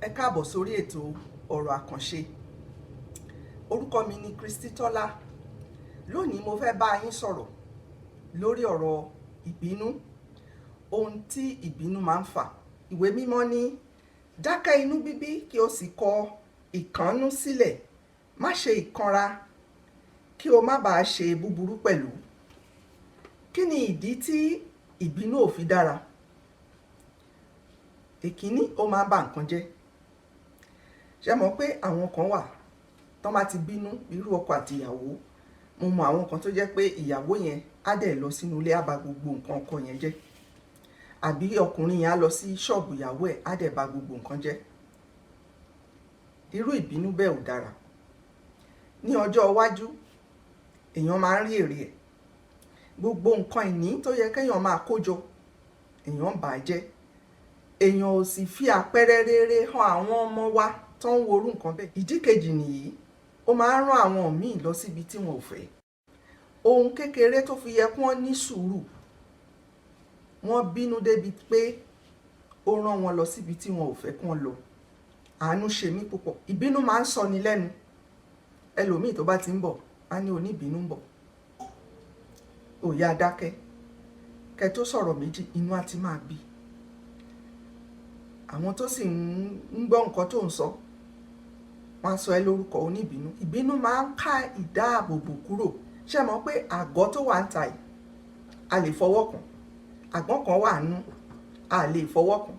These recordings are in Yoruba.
Ẹ káàbọ̀ sórí ètò ọ̀rọ̀ àkànṣe. Orúkọ mi ni Kristi Tọ́lá. Lónìí mo fẹ́ bá yín sọ̀rọ̀ lórí ọ̀rọ̀ ìbínú, ohun tí ìbínú máa ń fà. Ìwé mímọ́ ní dákẹ́ inú bíbí kí o sì kọ ìkánú sílẹ̀, má ṣe ìkanra kí o má bàa ṣe búburú pẹ̀lú. Kí ni ìdí tí ìbínú ò fi dára? Èkíní, ó máa ń ba nǹkan jẹ́. Ṣé mọ̀ pé àwọn kan wà tán bá ti bínú, irú ọkọ àti ìyàwó, mo mọ àwọn kan tó jẹ́ pé ìyàwó yẹn á dẹ̀ lọ sínú ilé á ba gbogbo nǹkan ọkọ yẹn jẹ́, àbí ọkùnrin yẹn á lọ sí ṣọ́ọ̀bù ìyàwó ẹ̀ á dẹ̀ ba gbogbo nǹkan jẹ́. Irú ìbínú bẹ́ẹ̀ ò dára. Ní ọjọ́ iwájú èèyàn máa ń rí èrè ẹ̀. Gbogbo nǹkan ìní tó yẹ kéèyàn máa kó jọ èèyàn ń bà á jẹ́. Èèyàn ò sì fi àpẹẹrẹ rere hàn àwọn ọmọ wa tó ń worú nǹkan bẹ́ẹ̀. Ìdí kejì nìyí, ó máa ń rán àwọn míì lọ síbi tí wọn ò fẹ́. Ohun kékeré tó fi yẹ kí wọ́n ní sùúrù, wọ́n bínú débi pé ó rán wọn lọ síbi tí wọn ò fẹ́ kí wọ́n lọ. Àánú ṣe mí púpọ̀. Ìbínú máa ń sọni lẹ́nu. Ẹlòmíì tó bá ti ń bọ̀ á ní oníbínú ń bọ̀. Ó yá dákẹ́. Kẹ́ tó sọ̀rọ̀ méjì, inú á ti máa bí. Àwọn tó sì ń gbọ́ nǹkan tó ń sọ, wọ́n á sọ ẹ́ lórúkọ oníbínú. Ìbínú máa ń ká ìdáàbòbò kúrò. Ṣé mọ̀ pé àgọ́ tó wà ń ta yìí a lè fọwọ́ kàn, àgbọ̀n kan wà nú a lè fọwọ́ kàn.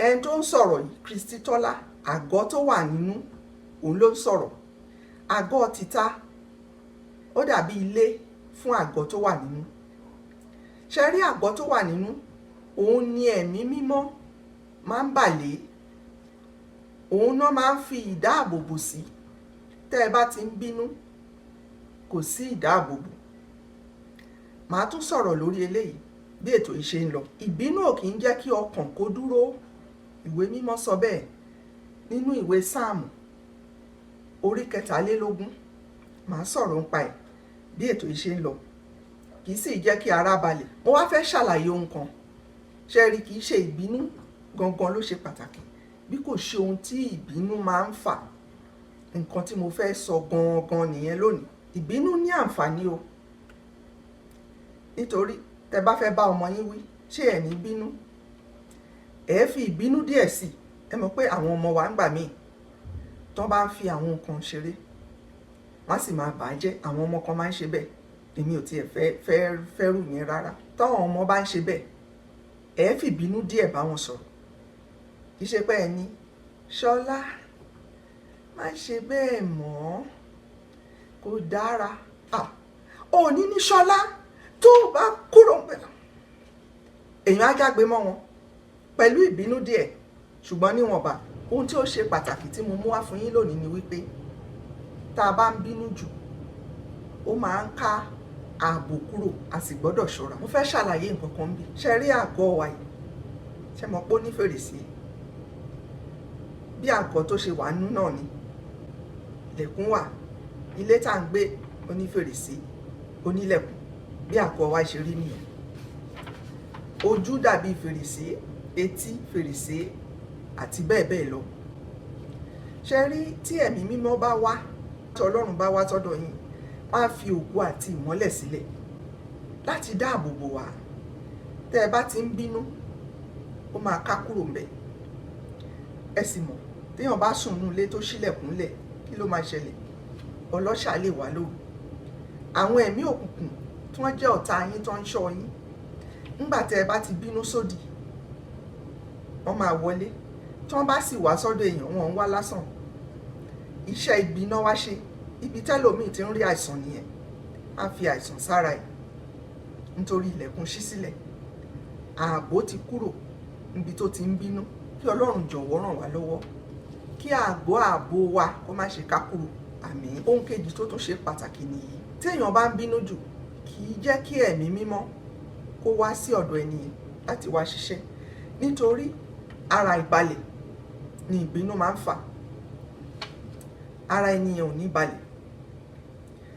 Ẹni tó ń sọ̀rọ̀ yìí, Kristi Tọ́lá, àgọ́ tó wà nínú òun ló ń sọ̀rọ̀. Àgọ́ títa ó dàbí ilé fún àgọ́ tó wà nínú. Ṣé rí àgọ́ tó wà nínú, òun ni ẹ̀mí mímọ́ máa ń bà lé. Òun náà máa ń fi ìdáàbòbò sí. Tẹ́ ẹ bá ti ń bínú, kò sí ìdáàbòbò. Màá tún sọ̀rọ̀ lórí eléyìí bí ètò yìí ṣe ń lọ. Ìbínú ò kì í jẹ́ kí ọkàn kó dúró. Ìwé mímọ́ sọ bẹ́ẹ̀ nínú ìwé Sáàmù orí 23. Màá sọ̀rọ̀ nípa ẹ̀ bí ètò yìí ṣe ń lọ. Kì í sì jẹ́ kí ara balẹ̀. Mo wá fẹ́ ṣàlàyé ohun kan. Ṣé rí, kì í ṣe ìbínú gangan ló ṣe pàtàkì, bí kò ṣe ohun tí ìbínú máa ń fà. Nǹkan tí mo fẹ́ sọ gangan nìyẹn lónìí. Ìbínú ní àǹfààní o. Nítorí tẹ́ bá fẹ́ bá ọmọ yín wí, ṣé ẹ̀ ní bínú? Ẹ fi ìbínú díẹ̀ sí i. Ẹ mọ̀ pé àwọn ọmọ wa ń gbà míì tán bá ń fi àwọn nǹkan ṣeré, wọ́n á sì máa bà á jẹ́. Àwọn ọmọ kan máa ń ṣe bẹ́ẹ̀. Èmi ò tiẹ̀ fẹ́rù yẹn rárá. Táwọn ọmọ bá ń ṣe bẹ́ẹ̀, ẹ fi ìbínú díẹ̀ bá wọn sọ̀rọ̀. Kì í ṣe pé ẹ ní Ṣọlá má ṣe bẹ́ẹ̀ mọ́, kò dára. Ò ní ní Ṣọlá tó bá kúrò ń bẹ̀rẹ̀. Èèyàn á jágbe mọ́ wọn pẹ̀lú ìbínú díẹ̀, ṣùgbọ́n níwọ̀nba. Ohun tí ó ṣe pàtàkì tí mo mú wá fún yín lónìí ni wípé tá a bá ń bínú jù, ó máa ń ká ààbò kúrò, a sì gbọ́dọ̀ ṣọ́ra. Mo fẹ́ ṣàlàyé nǹkan kan bí. Ṣé rí àgọ́ wa yìí? Ṣé mọ̀ pé ó ní fèrèsé? Bí àgọ́ tó ṣe wà nínú náà ni. Ilẹ̀kùn wà. Ilé tá à ń gbé ó ní fèrèsé, ó ní ilẹ̀kùn. Bí àgọ́ wa ṣe rí nìyẹn. Ojú dàbí fèrèsé, etí fèrèsé, àti bẹ́ẹ̀ bẹ́ẹ̀ lọ. Ṣé rí, tí ẹ̀mí mímọ́ bá wá, tí Ọlọ́run bá wá sọ́dọ̀ yín, wọ́n á fi ògo àti ìmọ́lẹ̀ sílẹ̀ láti dáàbò bò wá. Tẹ́ ẹ bá ti ń bínú, ó máa ká kúrò ńbẹ̀. Ẹ sì mọ̀, téèyàn bá sùn nínú ilé tó ṣílẹ̀kùnlẹ̀, kí ló máa ṣẹlẹ̀? Ọlọ́ṣà lè wá lóru. Àwọn ẹ̀mí òkùnkùn tí wọ́n jẹ́ ọ̀tá yín tó ń ṣọ́ yín, nígbà tẹ́ ẹ bá ti bínú sódì, wọ́n máa wọlé. Tí wọ́n bá sì wá sọ́dọ̀ èèyàn, wọn ń wá lásán. Iṣẹ́ ibi náà wá ṣe. Ibi tẹ́lòmíì ti ń rí àìsàn nìyẹn. Á fi àìsàn sára ẹ̀ nítorí ilẹ̀kùn ṣí sílẹ̀. Ààbò ti kúrò níbi tó ti ń bínú. Kí Ọlọ́run jọ̀wọ́ ràn wá lọ́wọ́ kí ààbò wa kó má ṣe ká kúrò. Àmín. Ohun kejì tó tún ṣe pàtàkì nìyí. Tí èèyàn bá ń bínú jù, kì í jẹ́ kí ẹ̀mí mímọ́ kó wá sí ọ̀dọ̀ ènìyàn láti wá ṣiṣẹ́. Nítorí ara ìbalẹ̀ ni ìbínú máa ń fà. Ara ènìyàn ò ní balẹ̀.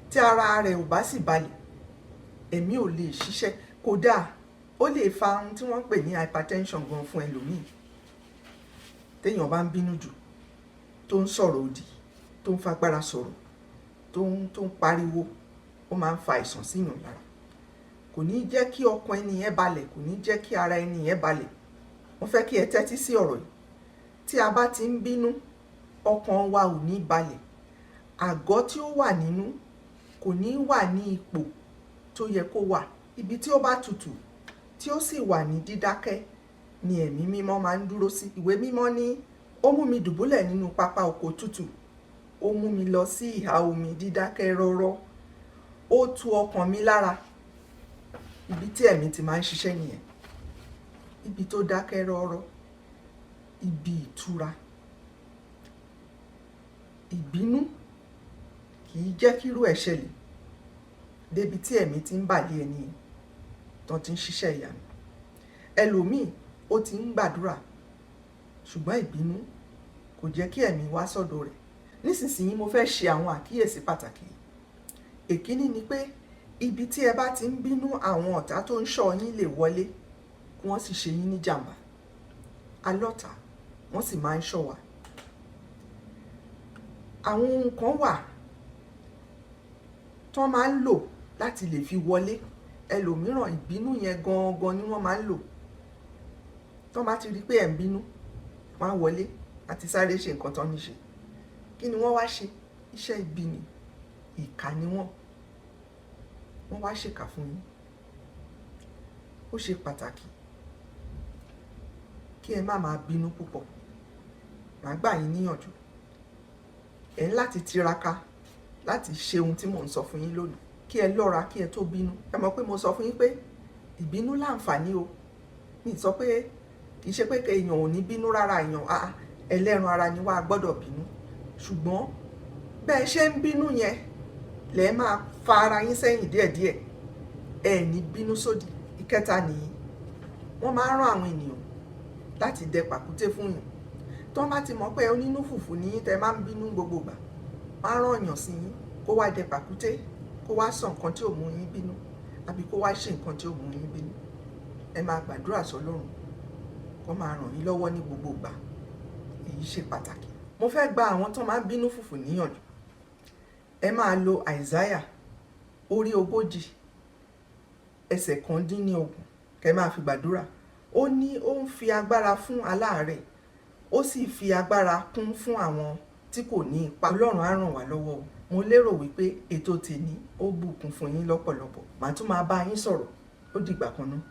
Tí ara rẹ̀ ò bá sì balẹ̀, ẹ̀mí ò lè ṣiṣẹ́. Kódà ó lè fa ohun tí wọ́n ń pè ní hypertension gan fún ẹlòmíì. téèyàn bá ń bínú jù, tó ń sọ̀rọ̀ òdì, tó ń fagbára sọ̀rọ̀, tó ń pariwo, ó máa ń fa àìsàn síyàn lára. Kò ní jẹ́ kí ọkàn ẹni yẹn balẹ̀, kò ní jẹ́ kí ara ẹni yẹn balẹ̀. Mo fẹ́ kí ẹ tẹ́tí sí ọ̀rọ̀ yìí. Tí a bá ti ń bínú, ọkàn wa ò ní balẹ̀. Àgọ́ tí ó wà nínú kò ní wà ní ipò tó yẹ kó wà. Ibi tí ó bá tutù, tí ó sì wà ní dídákẹ́, ni ẹ̀mí mímọ́ máa ń dúró sí. Ìwé mímọ́ ní, ó mú mi dùbúlẹ̀ nínú pápá oko tútù, ó mú mi lọ sí ìhà omi dídákẹ́ rọ́rọ́, ó tu ọkàn mi lára. Ibi tí ẹ̀mí ti máa ń ṣiṣẹ́ nìyẹn. Ibi tó dákẹ́ rọ́rọ́, ibi ìtura. Ìbínú kì í jẹ́ kírú ẹ̀ ṣẹlẹ̀ débi tí ẹ̀mí ti ń bàlé ẹni yẹn tán ti ń ṣiṣẹ́ ìyanu. Ẹlòmíì ó ti ń gbàdúrà, ṣùgbọ́n ìbínú kò jẹ́ kí ẹ̀mí wá sọ́dọ̀ rẹ̀. Nísinsìnyí mo fẹ́ ṣe àwọn àkíyèsí pàtàkì. Èkíní ni pé ibi tí ẹ bá ti ń bínú, àwọn ọ̀tá tó ń ṣọ́ yín lè wọlé kí wọ́n sì ṣe yín ní jàǹbá. Alọ́tá wọ́n sì máa ń ṣọ́ wa. Àwọn ohun kan wà tó máa ń lò láti lè fi wọlé. Ẹlòmíràn ìbínú yẹn gangan ni wọ́n máa ń lò. Tó bá ti rí pé ẹ̀ ń bínú, wọ́n á wọlé àti sáré ṣe nǹkan tó ní ṣe. Kí ni wọ́n wá ṣe? Iṣẹ́ ibi ni. Ìkà ni wọ́n wá ṣèkà fún yín. Ó ṣe pàtàkì kí ẹ má máa bínú púpọ̀. Màá gbà yín níyànjú. Ẹ ń láti tiraka láti ṣe ohun tí mò ń sọ fún yín lónìí. Kí ẹ lọ́ra kí ẹ tó bínú. Ẹ mọ̀ pé mo sọ fún yín pé ìbínú láǹfààní o. Mi sọ pé kì í ṣe pé èèyàn ò ní bínú rárá, èèyàn ẹlẹ́ran ara ni wá gbọ́dọ̀ bínú. Ṣùgbọ́n bẹ́ẹ̀ ṣe ń bínú yẹn lẹ máa fa ara yín sẹ́yìn díẹ̀díẹ̀. Ẹ ní bínú sódì. Ìkẹta nìyí. Wọ́n máa ń rán àwọn ènìyàn láti dẹ pàkúté fún yín. Tí wọ́n bá ti mọ̀ pé onínú fùfù ni yín, tẹ́ máa ń bínú gbogbo ìgbà, wọ́n á rán èèyàn sí yín kó wá dẹ pàkúté, kó wá sọ nǹkan tí ò mú yín bínú, àbí kó wá ṣe nǹkan tí ò mú yín bínú. Ẹ máa gbàdúrà sọ́lọ́run kó máa ràn yín lọ́wọ́ ní gbogbo ìgbà. Èyí ṣe pàtàkì. Mo fẹ́ gba àwọn tó máa ń bínú fùfù níyànjú. Ẹ máa lo Àìsáyà orí 40 ẹsẹ̀ 19 kẹ́ máa fi gbàdúrà. Ó ní ó ń fi agbára fún aláàárẹ̀, ó sì fi agbára kún fún àwọn tí kò ní ipá. Ọlọ́run á ràn wá lọ́wọ́ o. Mo lérò wípé ètò tèmi ó bùkún fún yín lọ́pọ̀lọpọ̀. Màá tún máa bá yín sọ̀rọ̀. Ó dìgbà kan náà.